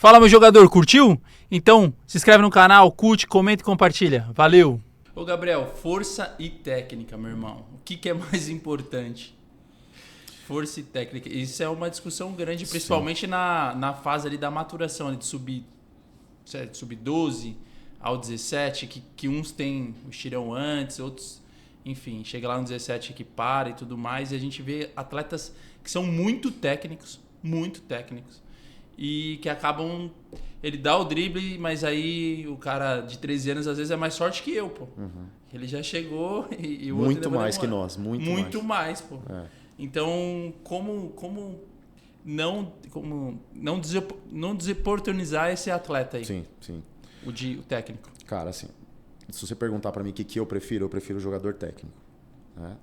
Fala, meu jogador, curtiu? Então, se inscreve no canal, curte, comenta e compartilha. Valeu! Ô, Gabriel, força e técnica, meu irmão. O que é mais importante? Força e técnica. Isso é uma discussão grande, principalmente na fase ali da maturação, ali de sub-12 ao 17, que uns têm o estirão antes, outros, enfim, chega lá no 17 que para e tudo mais, e a gente vê atletas que são muito técnicos, e que acabam... Ele dá o drible, mas aí o cara de 13 anos às vezes é mais forte que eu, pô. Uhum. Ele já chegou e o Muito outro mais que nós, muito mais, pô. É. Então, como não desoportunizar esse atleta aí? Sim. O técnico. Cara, assim, se você perguntar pra mim o que eu prefiro o jogador técnico. Né?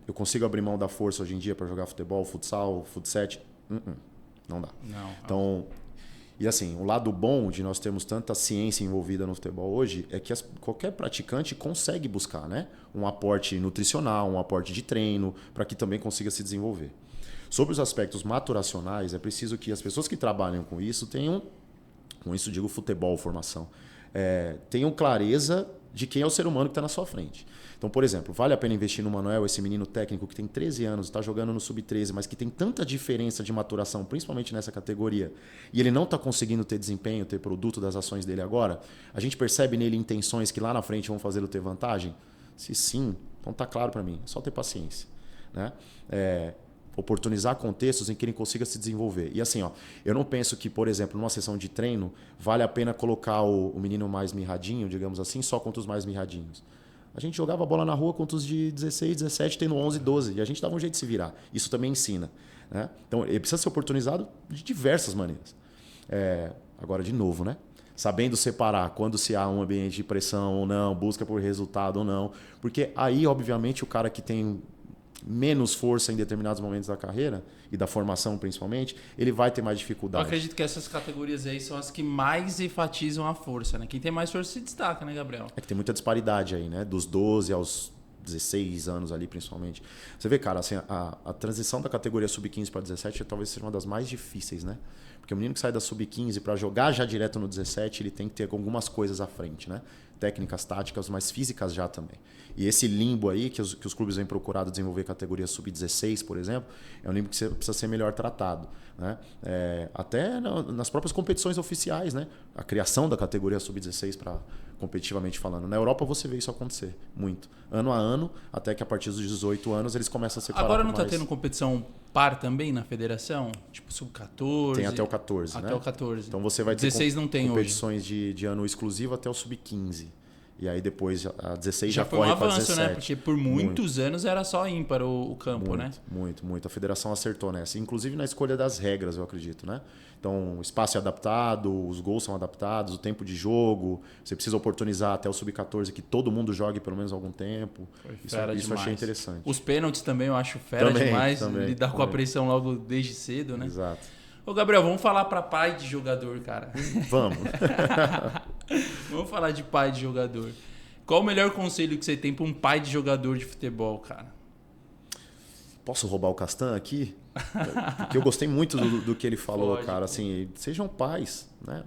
Eu consigo abrir mão da força hoje em dia pra jogar futebol, futsal, futset? Não dá. Não. Então, e assim, o lado bom de nós termos tanta ciência envolvida no futebol hoje é que qualquer praticante consegue buscar, né? Um aporte nutricional, um aporte de treino, para que também consiga se desenvolver. Sobre os aspectos maturacionais, é preciso que as pessoas que trabalham com isso tenham, com isso digo futebol, formação, tenham clareza de quem é o ser humano que está na sua frente. Então, por exemplo, vale a pena investir no Manuel, esse menino técnico que tem 13 anos, está jogando no Sub-13, mas que tem tanta diferença de maturação, principalmente nessa categoria, e ele não está conseguindo ter desempenho, ter produto das ações dele agora? A gente percebe nele intenções que lá na frente vão fazê-lo ter vantagem? Se sim, então está claro para mim, é só ter paciência. Né? Oportunizar contextos em que ele consiga se desenvolver. E assim, eu não penso que, por exemplo, numa sessão de treino, vale a pena colocar o menino mais mirradinho, digamos assim, só contra os mais mirradinhos. A gente jogava bola na rua contra os de 16, 17, tendo 11, 12. E a gente dava um jeito de se virar. Isso também ensina. Né? Então, ele precisa ser oportunizado de diversas maneiras. Agora, de novo, né? Sabendo separar quando se há um ambiente de pressão ou não, busca por resultado ou não. Porque aí, obviamente, o cara que tem menos força em determinados momentos da carreira, e da formação principalmente, ele vai ter mais dificuldade. Eu acredito que essas categorias aí são as que mais enfatizam a força, né? Quem tem mais força se destaca, né, Gabriel? É que tem muita disparidade aí, né? Dos 12 aos 16 anos ali, principalmente. Você vê, cara, assim, a transição da categoria sub-15 para 17 talvez seja uma das mais difíceis, né? Porque o menino que sai da sub-15 para jogar já direto no 17, ele tem que ter algumas coisas à frente, né? Técnicas, táticas, mas físicas já também. E esse limbo aí, que os clubes vêm procurado desenvolver categoria sub-16, por exemplo, é um limbo que precisa ser melhor tratado. Né? Até nas próprias competições oficiais, né? A criação da categoria sub-16 para competitivamente falando. Na Europa você vê isso acontecer muito. Ano a ano, até que a partir dos 18 anos eles começam a separar. Agora não está tendo competição par também na federação? Tipo sub-14? Tem até o 14, até né? o 14. Então você vai ter 16 não tem competições de ano exclusivo até o sub-15. E aí depois a 16 já foi um corre para avanço, 17. né? Porque por muitos anos era só ímpar o campo, né? Muito. A federação acertou nessa. Inclusive na escolha das regras, eu acredito, né? Então, o espaço é adaptado, os gols são adaptados, o tempo de jogo. Você precisa oportunizar até o sub-14 que todo mundo jogue pelo menos algum tempo. Isso eu achei interessante. Os pênaltis também eu acho fera demais. Lidar com a pressão logo desde cedo, né? Exato. Ô, Gabriel, vamos falar para pai de jogador, cara. Vamos. Vamos falar de pai de jogador. Qual o melhor conselho que você tem para um pai de jogador de futebol, cara? Posso roubar o Castan aqui? Porque eu gostei muito do que ele falou, cara. Assim, sejam pais, né?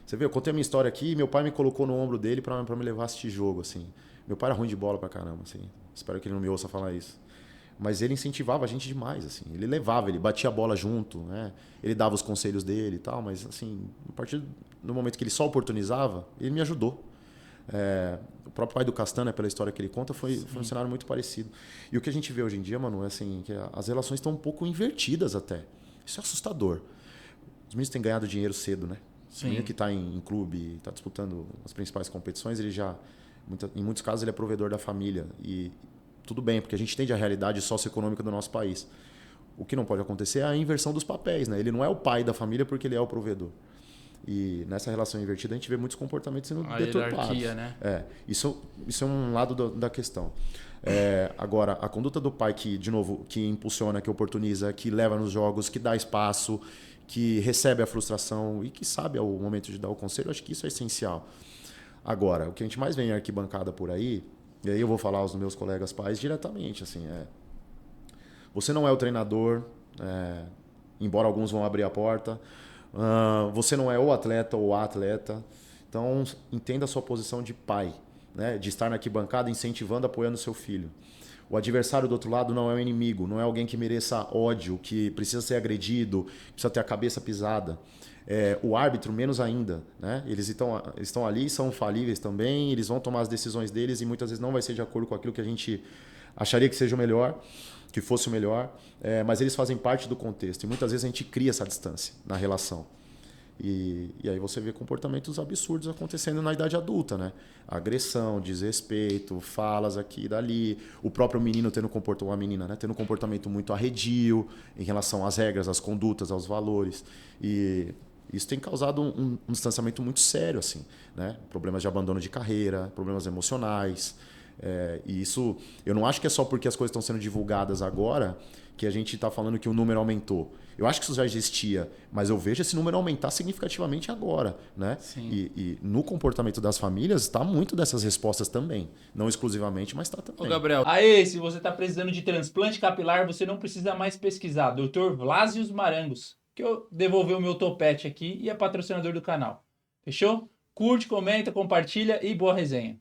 Você vê, eu contei a minha história aqui e meu pai me colocou no ombro dele para me levar a assistir jogo, assim. Meu pai era ruim de bola pra caramba, assim. Espero que ele não me ouça falar isso. Mas ele incentivava a gente demais, assim. Ele levava, ele batia a bola junto, né? Ele dava os conselhos dele e tal, mas assim, a partir do momento que ele só oportunizava, ele me ajudou. O próprio pai do Castanha, pela história que ele conta, foi um cenário muito parecido. E o que a gente vê hoje em dia, mano, é assim, que as relações estão um pouco invertidas até. Isso é assustador. Os meninos têm ganhado dinheiro cedo, né? O menino que está em clube, está disputando as principais competições, ele já, em muitos casos, ele é provedor da família. E tudo bem, porque a gente entende a realidade socioeconômica do nosso país. O que não pode acontecer é a inversão dos papéis, né? Ele não é o pai da família porque ele é o provedor. E nessa relação invertida a gente vê muitos comportamentos sendo deturpados. Né? Isso é um lado da questão. Agora, a conduta do pai que, de novo, que impulsiona, que oportuniza, que leva nos jogos, que dá espaço, que recebe a frustração e que sabe ao momento de dar o conselho, eu acho que isso é essencial. Agora, o que a gente mais vê em arquibancada por aí, e aí eu vou falar aos meus colegas pais diretamente, assim, você não é o treinador, embora alguns vão abrir a porta, Você não é o atleta ou a atleta. Então, entenda a sua posição de pai, né? De estar na arquibancada incentivando, apoiando seu filho. O adversário do outro lado não é um inimigo, não é alguém que mereça ódio, que precisa ser agredido, precisa ter a cabeça pisada. O árbitro, menos ainda. Né? Eles estão ali, são falíveis também, eles vão tomar as decisões deles e muitas vezes não vai ser de acordo com aquilo que a gente acharia que seja o melhor, que fosse o melhor, mas eles fazem parte do contexto e muitas vezes a gente cria essa distância na relação. E aí você vê comportamentos absurdos acontecendo na idade adulta, né? Agressão, desrespeito, falas aqui e dali. O próprio menino tendo comportamento, a menina, né? Tendo um comportamento muito arredio em relação às regras, às condutas, aos valores. E isso tem causado um distanciamento muito sério, assim, né? Problemas de abandono de carreira, problemas emocionais. E isso, eu não acho que é só porque as coisas estão sendo divulgadas agora que a gente está falando que o número aumentou. Eu acho que isso já existia, mas eu vejo esse número aumentar significativamente agora. Né? E no comportamento das famílias está muito dessas respostas também. Não exclusivamente, mas está também. Ô, Gabriel, aí, se você está precisando de transplante capilar, você não precisa mais pesquisar. Dr. Vlásios Marangos, que eu devolvi o meu topete aqui e é patrocinador do canal. Fechou? Curte, comenta, compartilha e boa resenha.